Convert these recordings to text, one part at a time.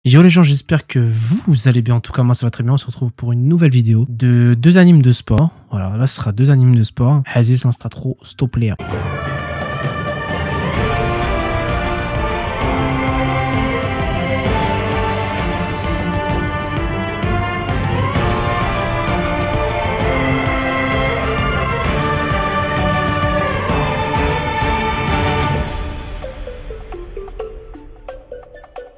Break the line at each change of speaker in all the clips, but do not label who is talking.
Yo les gens, j'espère que vous allez bien. En tout cas, moi ça va très bien. On se retrouve pour une nouvelle vidéo de deux animes de sport. Voilà, là ce sera deux animes de sport. Aziz lancera trop stop player.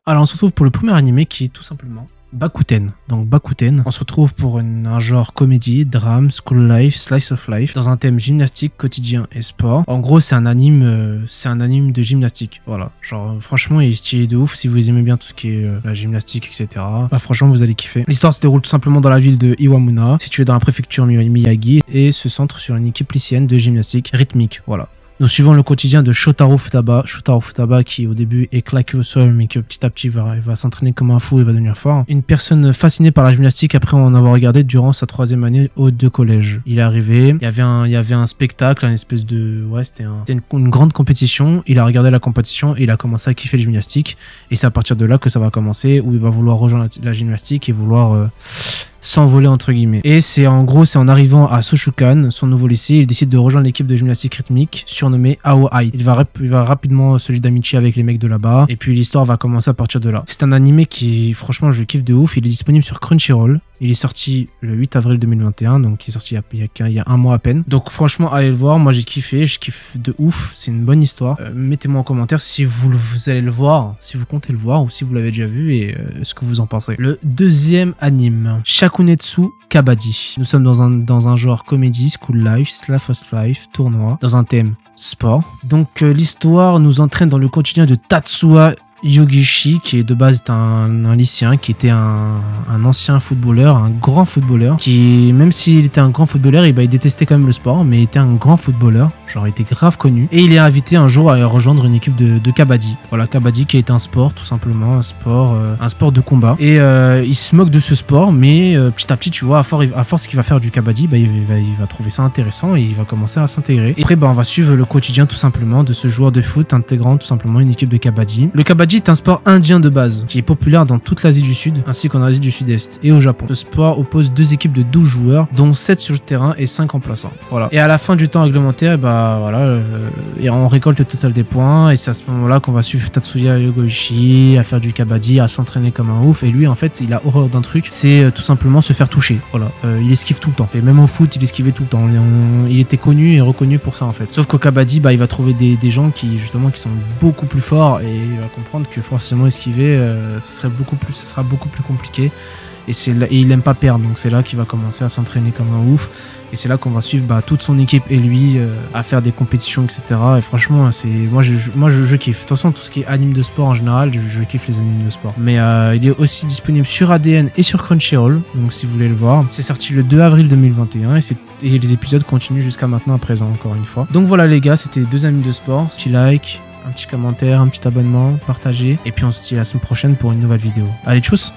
Alors on se retrouve pour le premier animé qui est tout simplement Bakuten. Donc Bakuten, on se retrouve pour un genre comédie, drame, school life, slice of life, dans un thème gymnastique, quotidien et sport. En gros c'est un anime de gymnastique. Voilà, genre franchement il est stylé de ouf. Si vous aimez bien tout ce qui est la gymnastique, etc. Bah franchement vous allez kiffer. L'histoire se déroule tout simplement dans la ville de Iwamuna, située dans la préfecture Miyagi, et se centre sur une équipe lycéenne de gymnastique rythmique. Voilà. Nous suivons le quotidien de Shotaro Futaba. Shotaro Futaba qui au début est claqué au sol mais que petit à petit va s'entraîner comme un fou et va devenir fort. Une personne fascinée par la gymnastique après en avoir regardé durant sa 3e année de collège. Il est arrivé, il y avait un spectacle, une espèce de... Ouais, c'était une grande compétition. Il a regardé la compétition et il a commencé à kiffer le gymnastique. Et c'est à partir de là que ça va commencer, où il va vouloir rejoindre la gymnastique et vouloir... s'envoler entre guillemets. Et c'est en arrivant à Soshukan, son nouveau lycée, il décide de rejoindre l'équipe de gymnastique rythmique surnommée Aoi. Il va rapidement se lier d'amitié avec les mecs de là-bas et puis l'histoire va commencer à partir de là. C'est un animé qui franchement je kiffe de ouf. Il est disponible sur Crunchyroll. Il est sorti le 8 avril 2021, donc il est sorti il y a un mois à peine. Donc franchement allez le voir, moi j'ai kiffé, je kiffe de ouf, c'est une bonne histoire. Mettez-moi en commentaire si vous allez le voir, si vous comptez le voir ou si vous l'avez déjà vu et ce que vous en pensez. Le deuxième anime, Shakunetsu Kabaddi. Nous sommes dans un genre comédie, school life, slice of life, tournoi, dans un thème sport. Donc l'histoire nous entraîne dans le quotidien de Tatsuya Yogishi, qui est de base un lycéen, qui était un ancien footballeur, un grand footballeur, qui même s'il était un grand footballeur, il détestait quand même le sport, mais il était un grand footballeur, genre il était grave connu, et il est invité un jour à rejoindre une équipe de Kabaddi. Voilà, Kabaddi qui est un sport, tout simplement, un sport de combat, et il se moque de ce sport, mais petit à petit, tu vois, à force qu'il va faire du Kabaddi, il va trouver ça intéressant et il va commencer à s'intégrer. Et après, on va suivre le quotidien tout simplement de ce joueur de foot intégrant tout simplement une équipe de Kabaddi. Le Kabaddi est un sport indien de base qui est populaire dans toute l'Asie du Sud ainsi qu'en Asie du Sud-Est et au Japon. Ce sport oppose deux équipes de 12 joueurs dont 7 sur le terrain et 5 remplaçants. Voilà. Et à la fin du temps réglementaire, on récolte le total des points et c'est à ce moment-là qu'on va suivre Tatsuya Yogishi à faire du Kabaddi, à s'entraîner comme un ouf. Et lui en fait il a horreur d'un truc, c'est tout simplement se faire toucher. Voilà. Il esquive tout le temps. Et même au foot il esquivait tout le temps. Il était connu et reconnu pour ça en fait. Sauf qu'au Kabaddi il va trouver des gens qui sont beaucoup plus forts et il va comprendre que forcément esquiver ça sera beaucoup plus compliqué et il aime pas perdre, donc c'est là qu'il va commencer à s'entraîner comme un ouf et c'est là qu'on va suivre toute son équipe et lui à faire des compétitions, etc. Et franchement moi je kiffe. De toute façon tout ce qui est anime de sport en général, je kiffe les animes de sport. Mais il est aussi disponible sur ADN et sur Crunchyroll, donc si vous voulez le voir. C'est sorti le 2 avril 2021 et les épisodes continuent jusqu'à maintenant à présent, encore une fois. Donc voilà les gars, c'était deux animes de sport. Petit like, un petit commentaire, un petit abonnement, partagez. Et puis on se dit à la semaine prochaine pour une nouvelle vidéo. Allez, tchuss!